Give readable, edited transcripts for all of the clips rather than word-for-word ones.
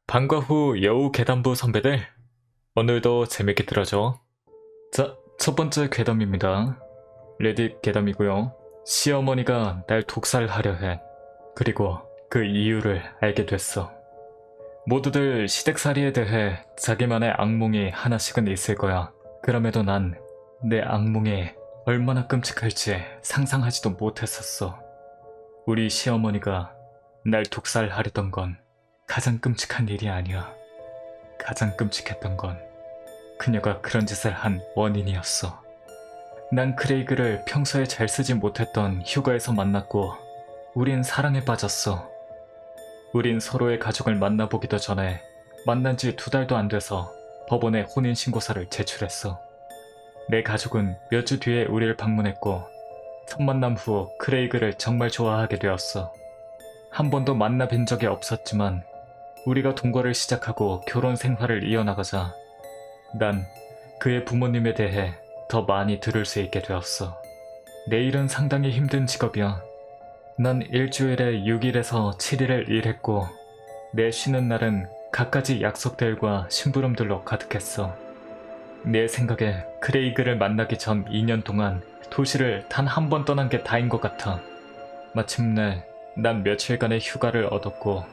방과 후 여우 괴담부 선배들, 오늘도 재밌게 들어줘. 자, 첫 번째 괴담입니다. 레딧 괴담이고요. 시어머니가 날 독살하려 해. 그리고 그 이유를 알게 됐어. 모두들 시댁살이에 대해 자기만의 악몽이 하나씩은 있을 거야. 그럼에도 난 내 악몽이 얼마나 끔찍할지 상상하지도 못했었어. 우리 시어머니가 날 독살하려던 건 가장 끔찍한 일이 아니야. 가장 끔찍했던 건 그녀가 그런 짓을 한 원인이었어. 난 크레이그를 평소에 잘 쓰지 못했던 휴가에서 만났고 우린 사랑에 빠졌어. 우린 서로의 가족을 만나보기도 전에 만난 지 2달도 안 돼서 법원에 혼인신고서를 제출했어. 내 가족은 몇 주 뒤에 우리를 방문했고 첫 만남 후 크레이그를 정말 좋아하게 되었어. 한 번도 만나뵌 적이 없었지만 우리가 동거를 시작하고 결혼 생활을 이어나가자 난 그의 부모님에 대해 더 많이 들을 수 있게 되었어. 내 일은 상당히 힘든 직업이야. 난 일주일에 6일에서 7일을 일했고 내 쉬는 날은 갖가지 약속들과 심부름들로 가득했어. 내 생각에 크레이그를 만나기 전 2년 동안 도시를 단 한 번 떠난 게 다인 것 같아. 마침내 난 며칠간의 휴가를 얻었고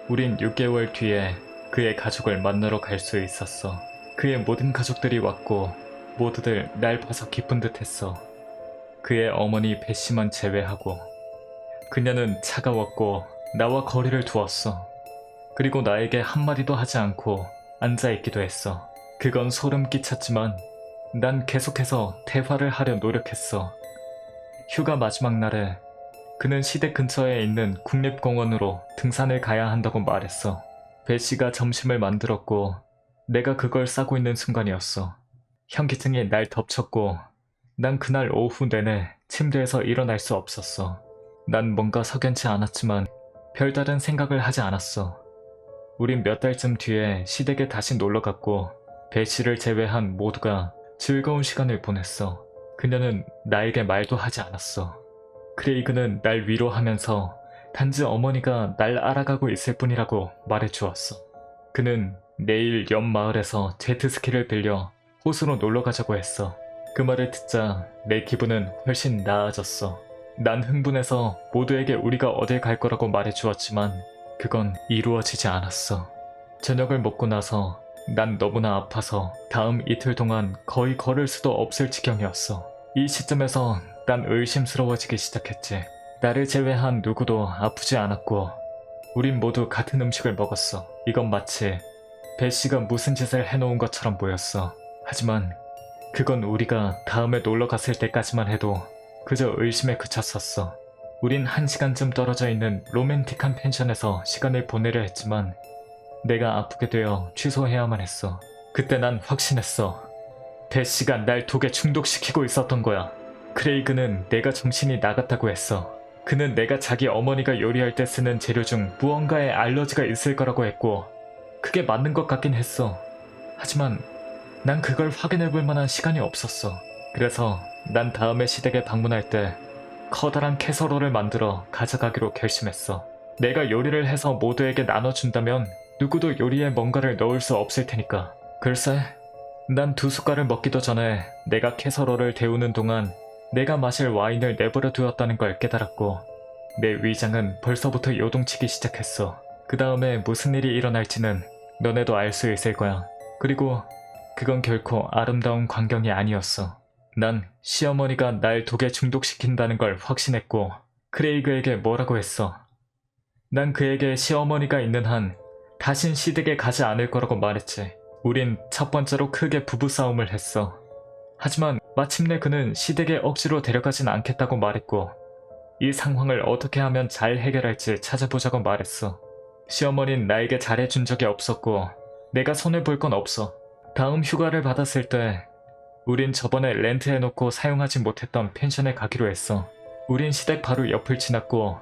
우린 6개월 뒤에 그의 가족을 만나러 갈 수 있었어. 그의 모든 가족들이 왔고 모두들 날 봐서 기쁜 듯 했어. 그의 어머니 베시만 제외하고. 그녀는 차가웠고 나와 거리를 두었어. 그리고 나에게 한마디도 하지 않고 앉아있기도 했어. 그건 소름 끼쳤지만 난 계속해서 대화를 하려 노력했어. 휴가 마지막 날에 그는 시댁 근처에 있는 국립공원으로 등산을 가야 한다고 말했어. 베시가 점심을 만들었고 내가 그걸 싸고 있는 순간이었어. 현기증이 날 덮쳤고 난 그날 오후 내내 침대에서 일어날 수 없었어. 난 뭔가 석연치 않았지만 별다른 생각을 하지 않았어. 우린 몇 달쯤 뒤에 시댁에 다시 놀러갔고 베시를 제외한 모두가 즐거운 시간을 보냈어. 그녀는 나에게 말도 하지 않았어. 크레이그는 날 위로하면서 단지 어머니가 날 알아가고 있을 뿐이라고 말해주었어. 그는 내일 옆 마을에서 제트스키를 빌려 호수로 놀러가자고 했어. 그 말을 듣자 내 기분은 훨씬 나아졌어. 난 흥분해서 모두에게 우리가 어딜 갈 거라고 말해주었지만 그건 이루어지지 않았어. 저녁을 먹고 나서 난 너무나 아파서 다음 이틀 동안 거의 걸을 수도 없을 지경이었어. 이 시점에서 난 의심스러워지기 시작했지. 나를 제외한 누구도 아프지 않았고 우린 모두 같은 음식을 먹었어. 이건 마치 베시가 무슨 짓을 해놓은 것처럼 보였어. 하지만 그건 우리가 다음에 놀러 갔을 때까지만 해도 그저 의심에 그쳤었어. 우린 1시간쯤 떨어져 있는 로맨틱한 펜션에서 시간을 보내려 했지만 내가 아프게 되어 취소해야만 했어. 그때 난 확신했어. 베시가 날 독에 중독시키고 있었던 거야. 크레이그는 내가 정신이 나갔다고 했어. 그는 내가 자기 어머니가 요리할 때 쓰는 재료 중 무언가에 알러지가 있을 거라고 했고 그게 맞는 것 같긴 했어. 하지만 난 그걸 확인해 볼 만한 시간이 없었어. 그래서 난 다음에 시댁에 방문할 때 커다란 캐서롤을 만들어 가져가기로 결심했어. 내가 요리를 해서 모두에게 나눠준다면 누구도 요리에 뭔가를 넣을 수 없을 테니까. 글쎄, 난 2숟갈을 먹기도 전에 내가 캐서롤을 데우는 동안 내가 마실 와인을 내버려 두었다는 걸 깨달았고 내 위장은 벌써부터 요동치기 시작했어. 그 다음에 무슨 일이 일어날지는 너네도 알 수 있을 거야. 그리고 그건 결코 아름다운 광경이 아니었어. 난 시어머니가 날 독에 중독시킨다는 걸 확신했고 크레이그에게 뭐라고 했어. 난 그에게 시어머니가 있는 한 다신 시댁에 가지 않을 거라고 말했지. 우린 첫 번째로 크게 부부싸움을 했어. 하지만 마침내 그는 시댁에 억지로 데려가진 않겠다고 말했고 이 상황을 어떻게 하면 잘 해결할지 찾아보자고 말했어. 시어머니는 나에게 잘해준 적이 없었고 내가 손해볼 건 없어. 다음 휴가를 받았을 때 우린 저번에 렌트해놓고 사용하지 못했던 펜션에 가기로 했어. 우린 시댁 바로 옆을 지났고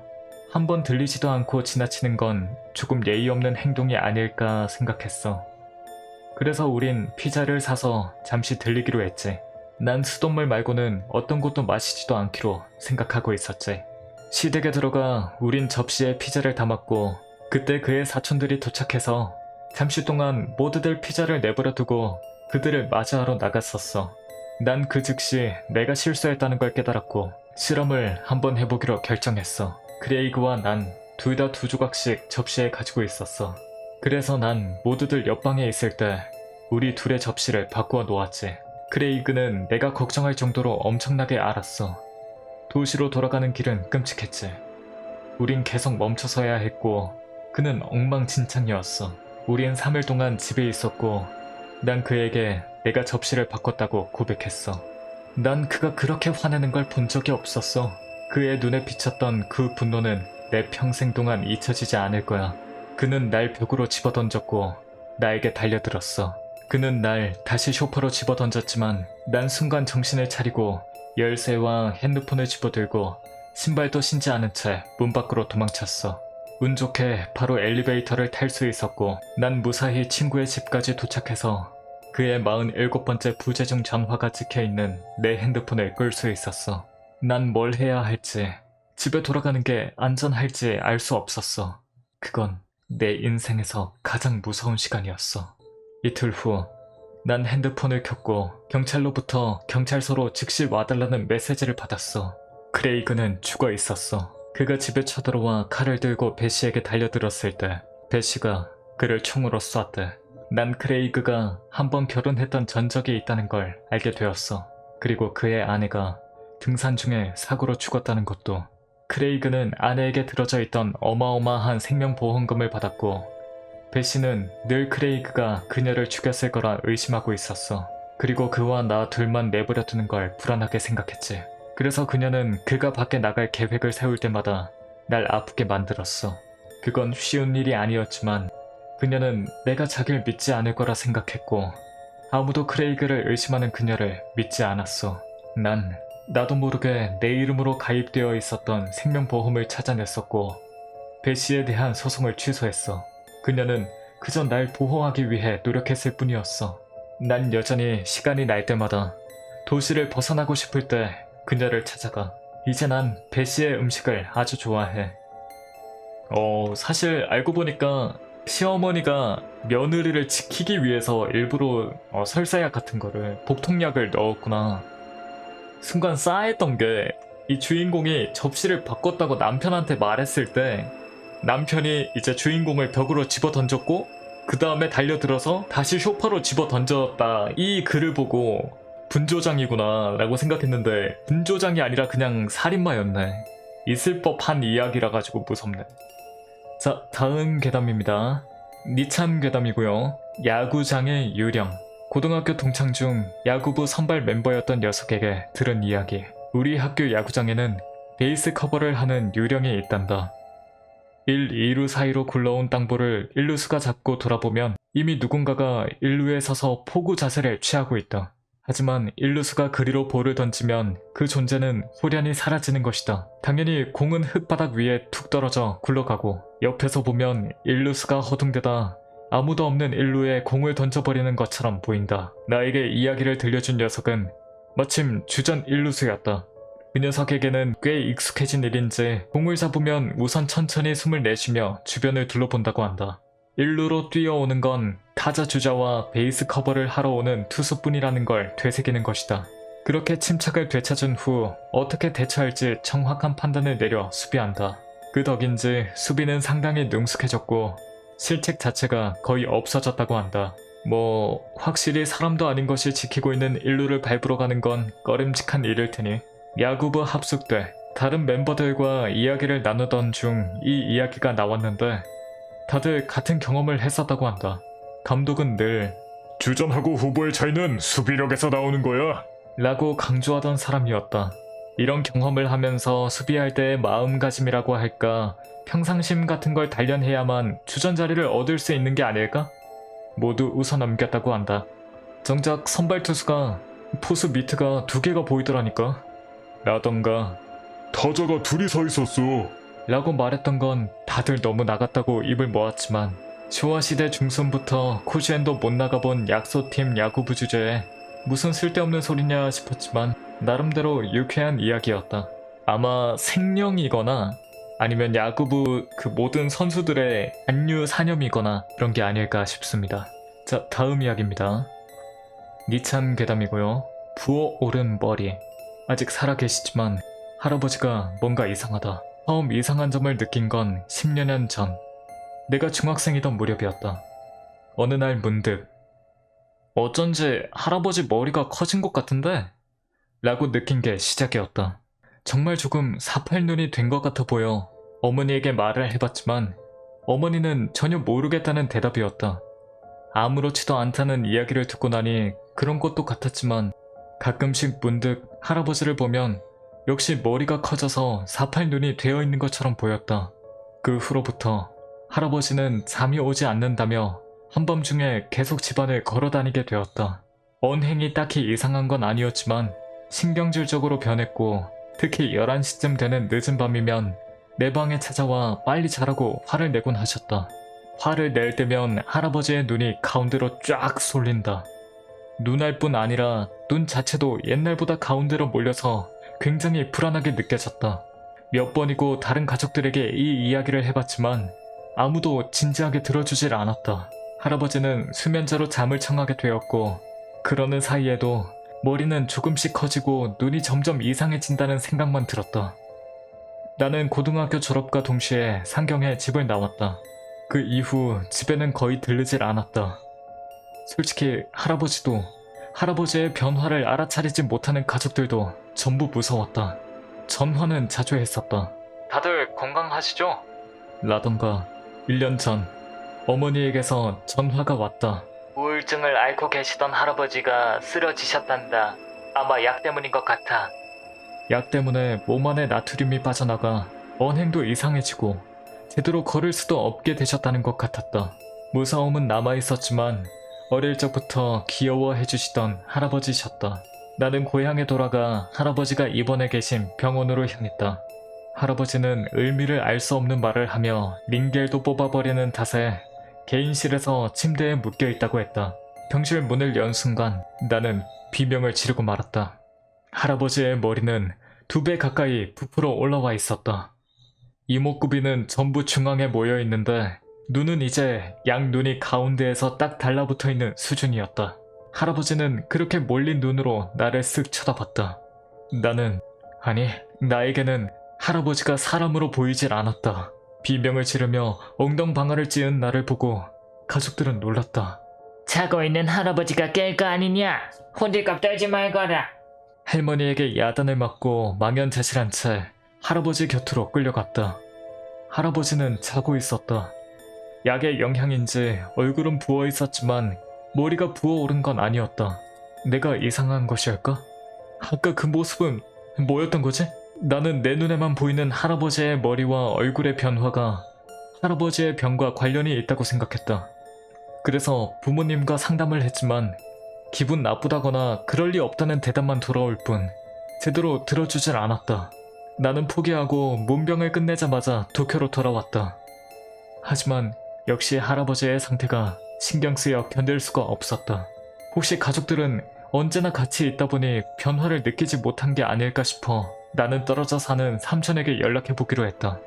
한 번 들리지도 않고 지나치는 건 조금 예의 없는 행동이 아닐까 생각했어. 그래서 우린 피자를 사서 잠시 들리기로 했지. 난 수돗물 말고는 어떤 곳도 마시지도 않기로 생각하고 있었지. 시댁에 들어가 우린 접시에 피자를 담았고 그때 그의 사촌들이 도착해서 잠시 동안 모두들 피자를 내버려 두고 그들을 맞이하러 나갔었어. 난 그 즉시 내가 실수했다는 걸 깨달았고 실험을 한번 해보기로 결정했어. 크레이그와 난 둘 다 2조각씩 접시에 가지고 있었어. 그래서 난 모두들 옆방에 있을 때 우리 둘의 접시를 바꾸어 놓았지. 크레이그는 내가 걱정할 정도로 엄청나게 알았어. 도시로 돌아가는 길은 끔찍했지. 우린 계속 멈춰서야 했고 그는 엉망진창이었어. 우린 3일 동안 집에 있었고 난 그에게 내가 접시를 바꿨다고 고백했어. 난 그가 그렇게 화내는 걸 본 적이 없었어. 그의 눈에 비쳤던 그 분노는 내 평생 동안 잊혀지지 않을 거야. 그는 날 벽으로 집어던졌고 나에게 달려들었어. 그는 날 다시 소파로 집어던졌지만 난 순간 정신을 차리고 열쇠와 핸드폰을 집어들고 신발도 신지 않은 채 문 밖으로 도망쳤어. 운 좋게 바로 엘리베이터를 탈 수 있었고 난 무사히 친구의 집까지 도착해서 그의 47번째 부재중 전화가 찍혀있는 내 핸드폰을 끌 수 있었어. 난 뭘 해야 할지, 집에 돌아가는 게 안전할지 알 수 없었어. 그건 내 인생에서 가장 무서운 시간이었어. 이틀 후, 난 핸드폰을 켰고 경찰로부터 경찰서로 즉시 와달라는 메시지를 받았어. 크레이그는 죽어 있었어. 그가 집에 쳐들어와 칼을 들고 베시에게 달려들었을 때 베시가 그를 총으로 쐈대. 난 크레이그가 한 번 결혼했던 전적이 있다는 걸 알게 되었어. 그리고 그의 아내가 등산 중에 사고로 죽었다는 것도. 크레이그는 아내에게 들어져 있던 어마어마한 생명보험금을 받았고 베시는 늘 크레이그가 그녀를 죽였을 거라 의심하고 있었어. 그리고 그와 나 둘만 내버려 두는 걸 불안하게 생각했지. 그래서 그녀는 그가 밖에 나갈 계획을 세울 때마다 날 아프게 만들었어. 그건 쉬운 일이 아니었지만 그녀는 내가 자기를 믿지 않을 거라 생각했고 아무도 크레이그를 의심하는 그녀를 믿지 않았어. 난 나도 모르게 내 이름으로 가입되어 있었던 생명보험을 찾아냈었고 베시에 대한 소송을 취소했어. 그녀는 그저 날 보호하기 위해 노력했을 뿐이었어. 난 여전히 시간이 날 때마다 도시를 벗어나고 싶을 때 그녀를 찾아가. 이제 난 베시의 음식을 아주 좋아해. 사실 알고 보니까 시어머니가 며느리를 지키기 위해서 일부러 설사약 같은 거를 복통약을 넣었구나. 순간 싸했던 게 이 주인공이 접시를 바꿨다고 남편한테 말했을 때 남편이 이제 주인공을 벽으로 집어 던졌고 그 다음에 달려들어서 다시 소파로 집어 던졌다. 이 글을 보고 분조장이구나 라고 생각했는데 분조장이 아니라 그냥 살인마였네. 있을 법한 이야기라 가지고 무섭네. 자, 다음 괴담입니다. 니참 괴담이고요. 야구장의 유령. 고등학교 동창 중 야구부 선발 멤버였던 녀석에게 들은 이야기. 우리 학교 야구장에는 베이스 커버를 하는 유령이 있단다. 1, 2루 사이로 굴러온 땅볼을 1루수가 잡고 돌아보면 이미 누군가가 1루에 서서 포구 자세를 취하고 있다. 하지만 1루수가 그리로 볼을 던지면 그 존재는 소련이 사라지는 것이다. 당연히 공은 흙바닥 위에 툭 떨어져 굴러가고 옆에서 보면 1루수가 허둥대다 아무도 없는 1루에 공을 던져버리는 것처럼 보인다. 나에게 이야기를 들려준 녀석은 마침 주전 1루수였다. 그 녀석에게는 꽤 익숙해진 일인지 공을 잡으면 우선 천천히 숨을 내쉬며 주변을 둘러본다고 한다. 1루로 뛰어오는 건 타자 주자와 베이스 커버를 하러 오는 투수뿐이라는 걸 되새기는 것이다. 그렇게 침착을 되찾은 후 어떻게 대처할지 정확한 판단을 내려 수비한다. 그 덕인지 수비는 상당히 능숙해졌고 실책 자체가 거의 없어졌다고 한다. 확실히 사람도 아닌 것이 지키고 있는 1루를 밟으러 가는 건 꺼림칙한 일일 테니. 야구부 합숙 때 다른 멤버들과 이야기를 나누던 중 이 이야기가 나왔는데 다들 같은 경험을 했었다고 한다. 감독은 늘 주전하고 후보의 차이는 수비력에서 나오는 거야 라고 강조하던 사람이었다. 이런 경험을 하면서 수비할 때의 마음가짐이라고 할까 평상심 같은 걸 단련해야만 주전 자리를 얻을 수 있는 게 아닐까? 모두 웃어넘겼다고 한다. 정작 선발 투수가 포수 미트가 2개가 보이더라니까. 라던가 타자가 둘이 서 있었어 라고 말했던 건 다들 너무 나갔다고 입을 모았지만 쇼와시대 중순부터 코시엔도 못 나가본 약소팀 야구부 주제에 무슨 쓸데없는 소리냐 싶었지만 나름대로 유쾌한 이야기였다. 아마 생령이거나 아니면 야구부 그 모든 선수들의 잔류 사념이거나 그런 게 아닐까 싶습니다. 자, 다음 이야기입니다. 니찬 괴담이고요. 부어오른 머리. 아직 살아계시지만 할아버지가 뭔가 이상하다. 처음 이상한 점을 느낀 건 10년 전. 내가 중학생이던 무렵이었다. 어느 날 문득 어쩐지 할아버지 머리가 커진 것 같은데? 라고 느낀 게 시작이었다. 정말 조금 사팔눈이 된 것 같아 보여 어머니에게 말을 해봤지만 어머니는 전혀 모르겠다는 대답이었다. 아무렇지도 않다는 이야기를 듣고 나니 그런 것도 같았지만 가끔씩 문득 할아버지를 보면 역시 머리가 커져서 사팔눈이 되어 있는 것처럼 보였다. 그 후로부터 할아버지는 잠이 오지 않는다며 한밤중에 계속 집안을 걸어다니게 되었다. 언행이 딱히 이상한 건 아니었지만 신경질적으로 변했고 특히 11시쯤 되는 늦은 밤이면 내 방에 찾아와 빨리 자라고 화를 내곤 하셨다. 화를 낼 때면 할아버지의 눈이 가운데로 쫙 쏠린다. 눈알 뿐 아니라 눈 자체도 옛날보다 가운데로 몰려서 굉장히 불안하게 느껴졌다. 몇 번이고 다른 가족들에게 이 이야기를 해봤지만 아무도 진지하게 들어주질 않았다. 할아버지는 수면제로 잠을 청하게 되었고 그러는 사이에도 머리는 조금씩 커지고 눈이 점점 이상해진다는 생각만 들었다. 나는 고등학교 졸업과 동시에 상경해 집을 나왔다. 그 이후 집에는 거의 들르질 않았다. 솔직히 할아버지도 할아버지의 변화를 알아차리지 못하는 가족들도 전부 무서웠다. 전화는 자주 했었다. 다들 건강하시죠? 라던가 1년 전 어머니에게서 전화가 왔다. 우울증을 앓고 계시던 할아버지가 쓰러지셨단다. 아마 약 때문인 것 같아. 약 때문에 몸 안에 나트륨이 빠져나가 언행도 이상해지고 제대로 걸을 수도 없게 되셨다는 것 같았다. 무서움은 남아있었지만 어릴 적부터 귀여워해주시던 할아버지셨다. 나는 고향에 돌아가 할아버지가 입원해 계신 병원으로 향했다. 할아버지는 의미를 알 수 없는 말을 하며 링겔도 뽑아버리는 탓에 개인실에서 침대에 묶여있다고 했다. 병실 문을 연 순간 나는 비명을 지르고 말았다. 할아버지의 머리는 2배 가까이 부풀어 올라와 있었다. 이목구비는 전부 중앙에 모여 있는데 눈은 이제 양눈이 가운데에서 딱 달라붙어 있는 수준이었다. 할아버지는 그렇게 몰린 눈으로 나를 쓱 쳐다봤다. 나에게는 할아버지가 사람으로 보이질 않았다. 비명을 지르며 엉덩방아를 찧은 나를 보고 가족들은 놀랐다. 자고 있는 할아버지가 깰 거 아니냐? 혼질갑 떨지 말거라. 할머니에게 야단을 맞고 망연자실한 채 할아버지 곁으로 끌려갔다. 할아버지는 자고 있었다. 약의 영향인지 얼굴은 부어 있었지만 머리가 부어오른 건 아니었다. 내가 이상한 것일까? 아까 그 모습은 뭐였던 거지? 나는 내 눈에만 보이는 할아버지의 머리와 얼굴의 변화가 할아버지의 병과 관련이 있다고 생각했다. 그래서 부모님과 상담을 했지만 기분 나쁘다거나 그럴 리 없다는 대답만 돌아올 뿐 제대로 들어주질 않았다. 나는 포기하고 문병을 끝내자마자 도쿄로 돌아왔다. 하지만 역시 할아버지의 상태가 신경 쓰여 견딜 수가 없었다. 혹시 가족들은 언제나 같이 있다 보니 변화를 느끼지 못한 게 아닐까 싶어 나는 떨어져 사는 삼촌에게 연락해보기로 했다.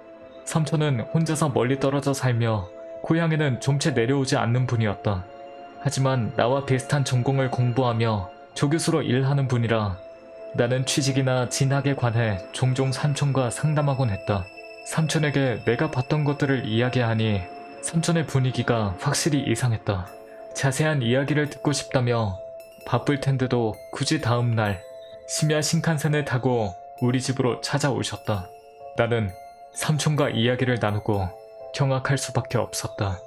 삼촌은 혼자서 멀리 떨어져 살며 고향에는 좀채 내려오지 않는 분이었다. 하지만 나와 비슷한 전공을 공부하며 조교수로 일하는 분이라 나는 취직이나 진학에 관해 종종 삼촌과 상담하곤 했다. 삼촌에게 내가 봤던 것들을 이야기하니 삼촌의 분위기가 확실히 이상했다. 자세한 이야기를 듣고 싶다며 바쁠 텐데도 굳이 다음날 심야 신칸센을 타고 우리 집으로 찾아오셨다. 나는 삼촌과 이야기를 나누고 경악할 수밖에 없었다.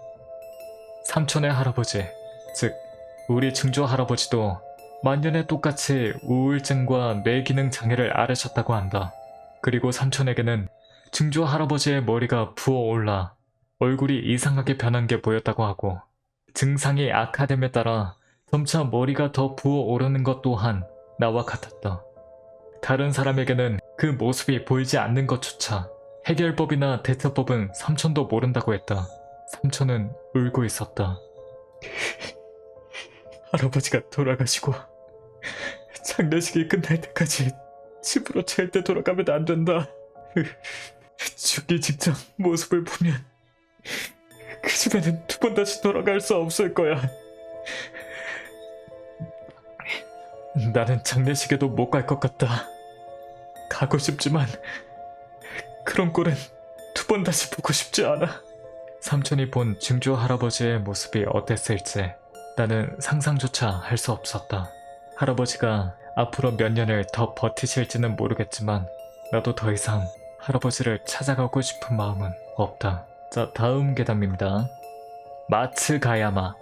삼촌의 할아버지, 즉 우리 증조 할아버지도 만년에 똑같이 우울증과 뇌기능 장애를 앓으셨다고 한다. 그리고 삼촌에게는 증조 할아버지의 머리가 부어올라 얼굴이 이상하게 변한 게 보였다고 하고 증상이 악화됨에 따라 점차 머리가 더 부어오르는 것 또한 나와 같았다. 다른 사람에게는 그 모습이 보이지 않는 것조차 해결법이나 대처법은 삼촌도 모른다고 했다. 삼촌은 울고 있었다. 할아버지가 돌아가시고 장례식이 끝날 때까지 집으로 절대 돌아가면 안 된다. 죽기 직전 모습을 보면 그 집에는 두 번 다시 돌아갈 수 없을 거야. 나는 장례식에도 못 갈 것 같다. 가고 싶지만 그런 꼴은 두 번 다시 보고 싶지 않아. 삼촌이 본 증조 할아버지의 모습이 어땠을지 나는 상상조차 할 수 없었다. 할아버지가 앞으로 몇 년을 더 버티실지는 모르겠지만 나도 더 이상 할아버지를 찾아가고 싶은 마음은 없다. 자, 다음 괴담입니다. 마츠가야마.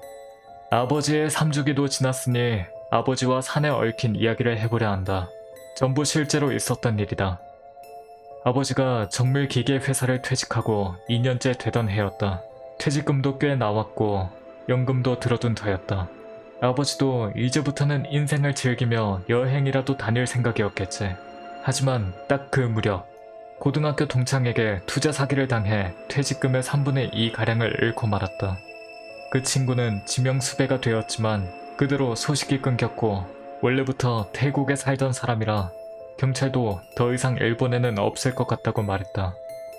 아버지의 3주기도 지났으니 아버지와 산에 얽힌 이야기를 해보려 한다. 전부 실제로 있었던 일이다. 아버지가 정밀 기계 회사를 퇴직하고 2년째 되던 해였다. 퇴직금도 꽤 나왔고 연금도 들어둔 터였다. 아버지도 이제부터는 인생을 즐기며 여행이라도 다닐 생각이었겠지. 하지만 딱 그 무렵 고등학교 동창에게 투자 사기를 당해 퇴직금의 3분의 2가량을 잃고 말았다. 그 친구는 지명수배가 되었지만 그대로 소식이 끊겼고 원래부터 태국에 살던 사람이라 경찰도 더 이상 일본에는 없을 것 같다고 말했다.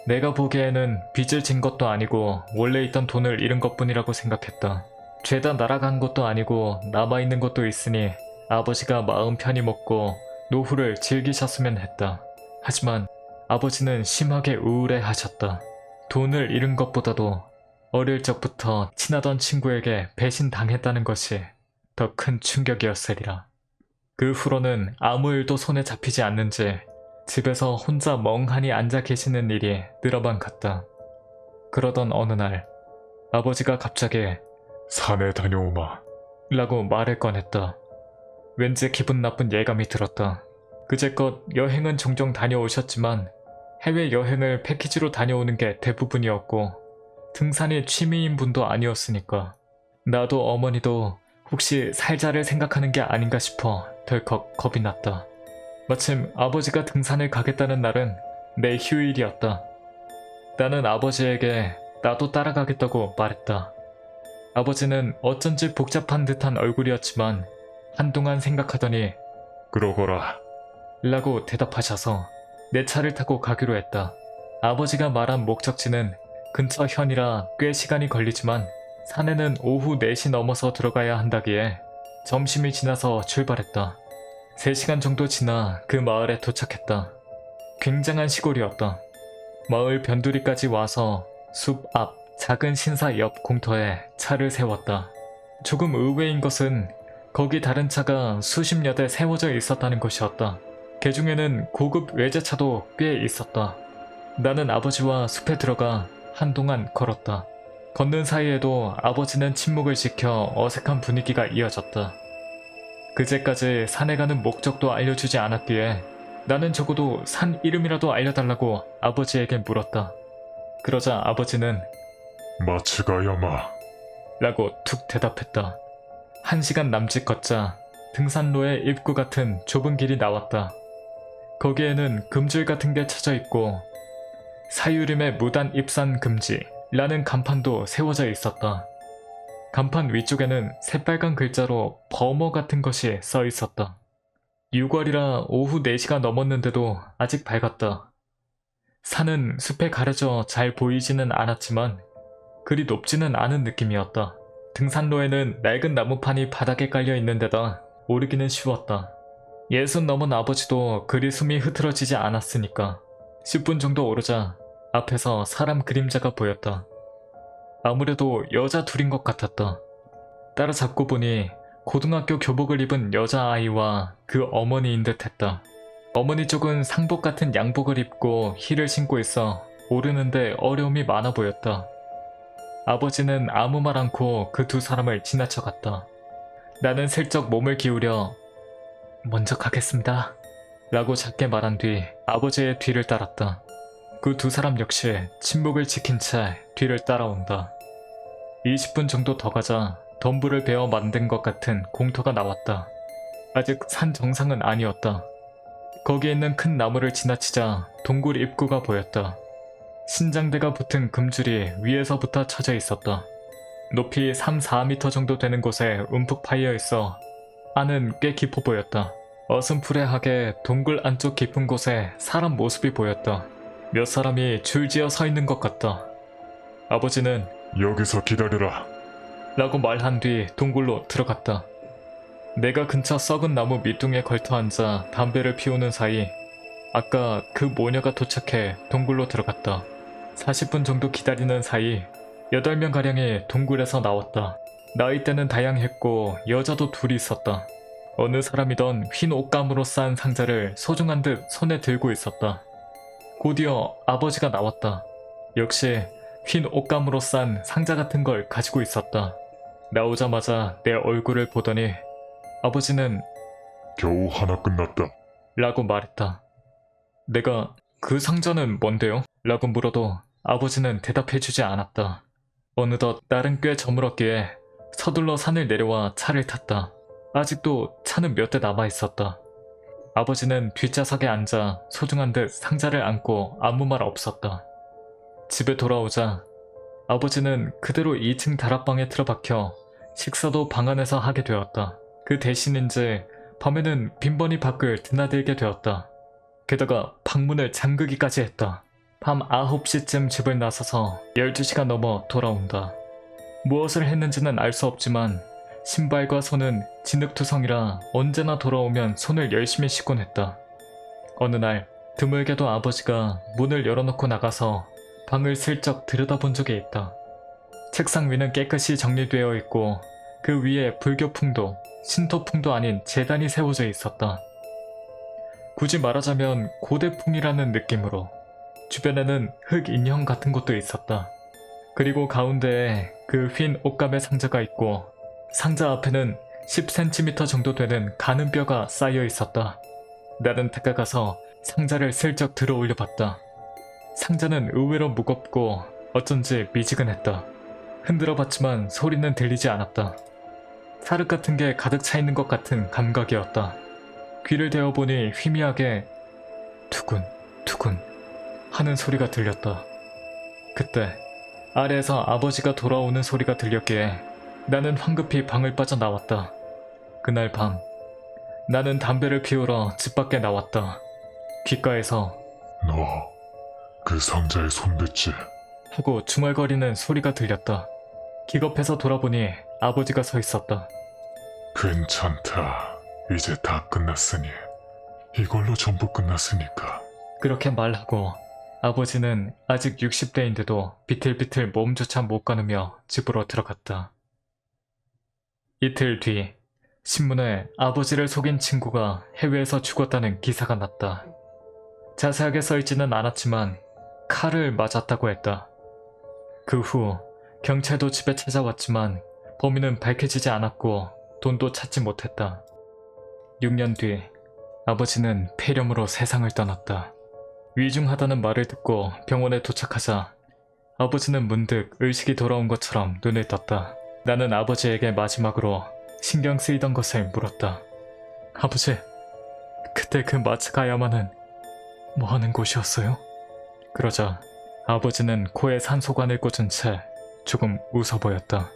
내가 보기에는 빚을 진 것도 아니고 원래 있던 돈을 잃은 것뿐이라고 생각했다. 죄다 날아간 것도 아니고 남아있는 것도 있으니 아버지가 마음 편히 먹고 노후를 즐기셨으면 했다. 하지만 아버지는 심하게 우울해하셨다. 돈을 잃은 것보다도 어릴 적부터 친하던 친구에게 배신당했다는 것이 더 큰 충격이었으리라. 그 후로는 아무 일도 손에 잡히지 않는지 집에서 혼자 멍하니 앉아 계시는 일이 늘어만 갔다. 그러던 어느 날 아버지가 갑자기 산에 다녀오마 라고 말을 꺼냈다. 왠지 기분 나쁜 예감이 들었다. 그제껏 여행은 종종 다녀오셨지만 해외여행을 패키지로 다녀오는 게 대부분이었고 등산이 취미인 분도 아니었으니까 나도 어머니도 혹시 살자를 생각하는 게 아닌가 싶어 덜컥 겁이 났다. 마침 아버지가 등산을 가겠다는 날은 내 휴일이었다. 나는 아버지에게 나도 따라가겠다고 말했다. 아버지는 어쩐지 복잡한 듯한 얼굴이었지만 한동안 생각하더니 그러거라 라고 대답하셔서 내 차를 타고 가기로 했다. 아버지가 말한 목적지는 근처 현이라 꽤 시간이 걸리지만 산에는 오후 4시 넘어서 들어가야 한다기에 점심이 지나서 출발했다. 3시간 정도 지나 그 마을에 도착했다. 굉장한 시골이었다. 마을 변두리까지 와서 숲 앞 작은 신사 옆 공터에 차를 세웠다. 조금 의외인 것은 거기 다른 차가 수십여 대 세워져 있었다는 것이었다. 그 중에는 고급 외제차도 꽤 있었다. 나는 아버지와 숲에 들어가 한동안 걸었다. 걷는 사이에도 아버지는 침묵을 지켜 어색한 분위기가 이어졌다. 그제까지 산에 가는 목적도 알려주지 않았기에 나는 적어도 산 이름이라도 알려달라고 아버지에게 물었다. 그러자 아버지는 마츠가야마 라고 툭 대답했다. 1시간 남짓 걷자 등산로의 입구 같은 좁은 길이 나왔다. 거기에는 금줄 같은 게 쳐져 있고 사유림의 무단 입산 금지라는 간판도 세워져 있었다. 간판 위쪽에는 새빨간 글자로 버머 같은 것이 써 있었다. 6월이라 오후 4시가 넘었는데도 아직 밝았다. 산은 숲에 가려져 잘 보이지는 않았지만 그리 높지는 않은 느낌이었다. 등산로에는 낡은 나무판이 바닥에 깔려 있는 데다 오르기는 쉬웠다. 60 넘은 아버지도 그리 숨이 흐트러지지 않았으니까 10분 정도 오르자 앞에서 사람 그림자가 보였다. 아무래도 여자 둘인 것 같았다. 따라잡고 보니 고등학교 교복을 입은 여자아이와 그 어머니인 듯 했다. 어머니 쪽은 상복 같은 양복을 입고 힐을 신고 있어 오르는데 어려움이 많아 보였다. 아버지는 아무 말 않고 그 두 사람을 지나쳐갔다. 나는 슬쩍 몸을 기울여 먼저 가겠습니다 라고 작게 말한 뒤 아버지의 뒤를 따랐다. 그 두 사람 역시 침묵을 지킨 채 뒤를 따라온다. 20분 정도 더 가자 덤불을 베어 만든 것 같은 공터가 나왔다. 아직 산 정상은 아니었다. 거기에 있는 큰 나무를 지나치자 동굴 입구가 보였다. 신장대가 붙은 금줄이 위에서부터 쳐져 있었다. 높이 3-4m 정도 되는 곳에 움푹 파여 있어 안은 꽤 깊어 보였다. 어슴푸레하게 동굴 안쪽 깊은 곳에 사람 모습이 보였다. 몇 사람이 줄지어 서 있는 것 같다. 아버지는 여기서 기다려라. 라고 말한 뒤 동굴로 들어갔다. 내가 근처 썩은 나무 밑둥에 걸터 앉아 담배를 피우는 사이 아까 그 모녀가 도착해 동굴로 들어갔다. 40분 정도 기다리는 사이 8명가량이 동굴에서 나왔다. 나이대는 다양했고 여자도 둘이 있었다. 어느 사람이던 흰 옷감으로 싼 상자를 소중한 듯 손에 들고 있었다. 곧이어 아버지가 나왔다. 역시 흰 옷감으로 싼 상자 같은 걸 가지고 있었다. 나오자마자 내 얼굴을 보더니 아버지는 겨우 하나 끝났다. 라고 말했다. 내가 그 상자는 뭔데요? 라고 물어도 아버지는 대답해주지 않았다. 어느덧 날은 꽤 저물었기에 서둘러 산을 내려와 차를 탔다. 아직도 차는 몇 대 남아있었다. 아버지는 뒷좌석에 앉아 소중한 듯 상자를 안고 아무 말 없었다. 집에 돌아오자 아버지는 그대로 2층 다락방에 틀어박혀 식사도 방 안에서 하게 되었다. 그 대신인지 밤에는 빈번히 밖을 드나들게 되었다. 게다가 방문을 잠그기까지 했다. 밤 9시쯤 집을 나서서 12시가 넘어 돌아온다. 무엇을 했는지는 알 수 없지만 신발과 손은 진흙투성이라 언제나 돌아오면 손을 열심히 씻곤 했다. 어느 날 드물게도 아버지가 문을 열어놓고 나가서 방을 슬쩍 들여다본 적이 있다. 책상 위는 깨끗이 정리되어 있고 그 위에 불교풍도 신토풍도 아닌 제단이 세워져 있었다. 굳이 말하자면 고대풍이라는 느낌으로 주변에는 흙 인형 같은 것도 있었다. 그리고 가운데에 그 흰 옷감의 상자가 있고 상자 앞에는 10cm 정도 되는 가는 뼈가 쌓여 있었다. 나는 다가가서 상자를 슬쩍 들어 올려봤다. 상자는 의외로 무겁고 어쩐지 미지근했다. 흔들어 봤지만 소리는 들리지 않았다. 사륵 같은 게 가득 차 있는 것 같은 감각이었다. 귀를 대어보니 희미하게 투근 투근 하는 소리가 들렸다. 그때 아래에서 아버지가 돌아오는 소리가 들렸기에 나는 황급히 방을 빠져나왔다. 그날 밤 나는 담배를 피우러 집 밖에 나왔다. 귓가에서 너 그 상자에 손댔지? 하고 중얼거리는 소리가 들렸다. 기겁해서 돌아보니 아버지가 서 있었다. 괜찮다. 이제 다 끝났으니. 이걸로 전부 끝났으니까. 그렇게 말하고 아버지는 아직 60대인데도 비틀비틀 몸조차 못 가누며 집으로 들어갔다. 이틀 뒤 신문에 아버지를 속인 친구가 해외에서 죽었다는 기사가 났다. 자세하게 써있지는 않았지만 칼을 맞았다고 했다. 그 후 경찰도 집에 찾아왔지만 범인은 밝혀지지 않았고 돈도 찾지 못했다. 6년 뒤 아버지는 폐렴으로 세상을 떠났다. 위중하다는 말을 듣고 병원에 도착하자 아버지는 문득 의식이 돌아온 것처럼 눈을 떴다. 나는 아버지에게 마지막으로 신경 쓰이던 것을 물었다. 아버지, 그때 그 마츠가야마는 뭐 하는 곳이었어요? 그러자 아버지는 코에 산소관을 꽂은 채 조금 웃어 보였다.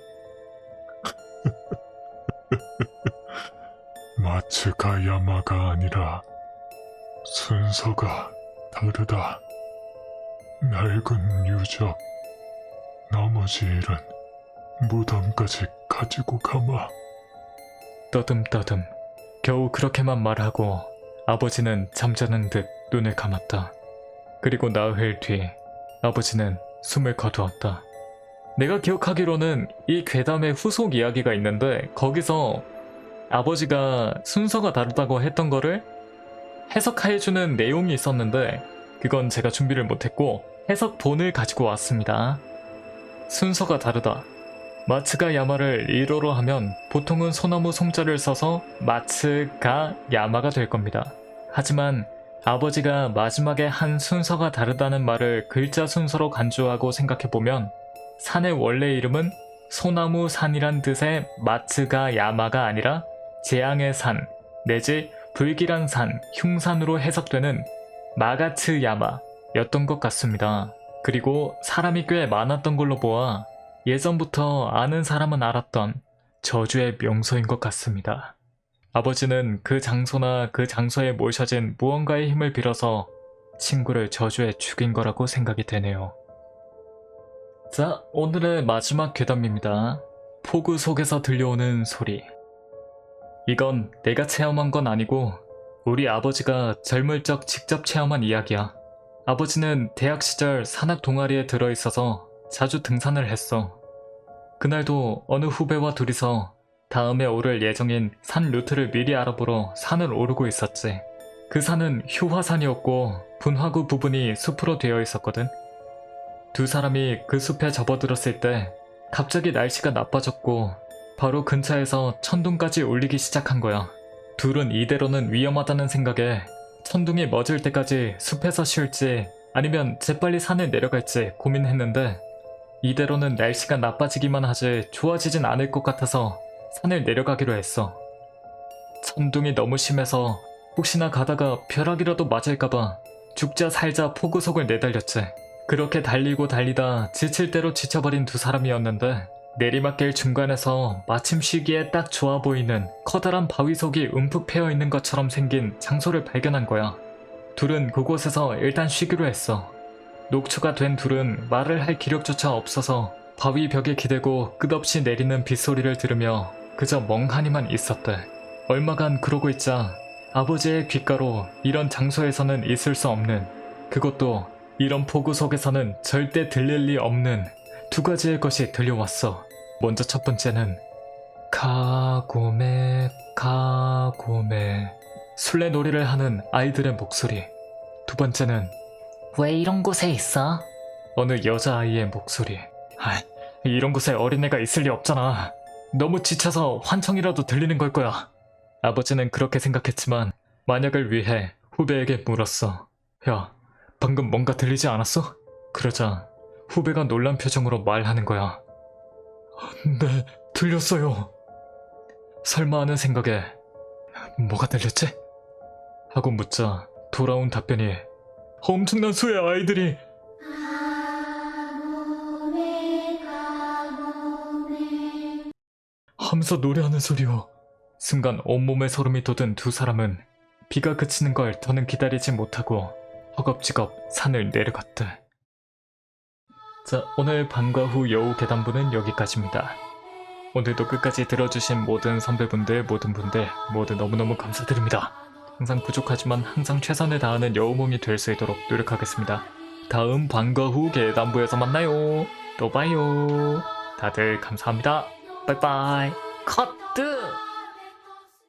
마츠가야마가 아니라 순서가 다르다. 낡은 유적, 나머지 일은 무덤까지 가지고 가마. 떠듬떠듬 겨우 그렇게만 말하고 아버지는 잠자는 듯 눈을 감았다. 그리고 나흘 뒤 아버지는 숨을 거두었다. 내가 기억하기로는 이 괴담의 후속 이야기가 있는데 거기서 아버지가 순서가 다르다고 했던 거를 해석해주는 내용이 있었는데 그건 제가 준비를 못했고 해석본을 가지고 왔습니다. 순서가 다르다. 마츠가 야마를 일어로 하면 보통은 소나무 송자를 써서 마츠가 야마가 될 겁니다. 하지만 아버지가 마지막에 한 순서가 다르다는 말을 글자 순서로 간주하고 생각해보면 산의 원래 이름은 소나무 산이란 뜻의 마츠가 야마가 아니라 재앙의 산 내지 불길한 산, 흉산으로 해석되는 마가츠 야마였던 것 같습니다. 그리고 사람이 꽤 많았던 걸로 보아 예전부터 아는 사람은 알았던 저주의 명소인 것 같습니다. 아버지는 그 장소나 그 장소에 모셔진 무언가의 힘을 빌어서 친구를 저주해 죽인 거라고 생각이 되네요. 자, 오늘의 마지막 괴담입니다. 폭우 속에서 들려오는 소리. 이건 내가 체험한 건 아니고 우리 아버지가 젊을 적 직접 체험한 이야기야. 아버지는 대학 시절 산악 동아리에 들어있어서 자주 등산을 했어. 그날도 어느 후배와 둘이서 다음에 오를 예정인 산 루트를 미리 알아보러 산을 오르고 있었지. 그 산은 휴화산이었고 분화구 부분이 숲으로 되어 있었거든. 두 사람이 그 숲에 접어들었을 때 갑자기 날씨가 나빠졌고 바로 근처에서 천둥까지 울리기 시작한 거야. 둘은 이대로는 위험하다는 생각에 천둥이 멎을 때까지 숲에서 쉴지 아니면 재빨리 산을 내려갈지 고민했는데 이대로는 날씨가 나빠지기만 하지 좋아지진 않을 것 같아서 산을 내려가기로 했어. 천둥이 너무 심해서 혹시나 가다가 벼락이라도 맞을까봐 죽자 살자 폭우속을 내달렸지. 그렇게 달리고 달리다 지칠 대로 지쳐버린 두 사람이었는데 내리막길 중간에서 마침 쉬기에 딱 좋아 보이는 커다란 바위속이 움푹 패여 있는 것처럼 생긴 장소를 발견한 거야. 둘은 그곳에서 일단 쉬기로 했어. 녹초가 된 둘은 말을 할 기력조차 없어서 바위 벽에 기대고 끝없이 내리는 빗소리를 들으며 그저 멍하니만 있었대. 얼마간 그러고 있자 아버지의 귓가로 이런 장소에서는 있을 수 없는, 그것도 이런 폭우 속에서는 절대 들릴 리 없는 두 가지의 것이 들려왔어. 먼저 첫 번째는 카고메 카고메 술래놀이를 하는 아이들의 목소리. 두 번째는 왜 이런 곳에 있어? 어느 여자아이의 목소리. 이런 곳에 어린애가 있을 리 없잖아. 너무 지쳐서 환청이라도 들리는 걸 거야. 아버지는 그렇게 생각했지만 만약을 위해 후배에게 물었어. 야, 방금 뭔가 들리지 않았어? 그러자 후배가 놀란 표정으로 말하는 거야. 네, 들렸어요. 설마 하는 생각에 뭐가 들렸지? 하고 묻자 돌아온 답변이 엄청난 수의 아이들이 하면서 노래하는 소리요. 순간 온몸에 소름이 돋은 두 사람은 비가 그치는 걸 더는 기다리지 못하고 허겁지겁 산을 내려갔대. 자, 오늘 밤과 후 여우 괴담부는 여기까지입니다. 오늘도 끝까지 들어주신 모든 선배분들, 모든 분들 모두 너무너무 감사드립니다. 항상 부족하지만 항상 최선을 다하는 여우몽이 될 수 있도록 노력하겠습니다. 다음 밤과 후 괴담부에서 만나요. 또 봐요. 다들 감사합니다. 빠이빠이. 커트!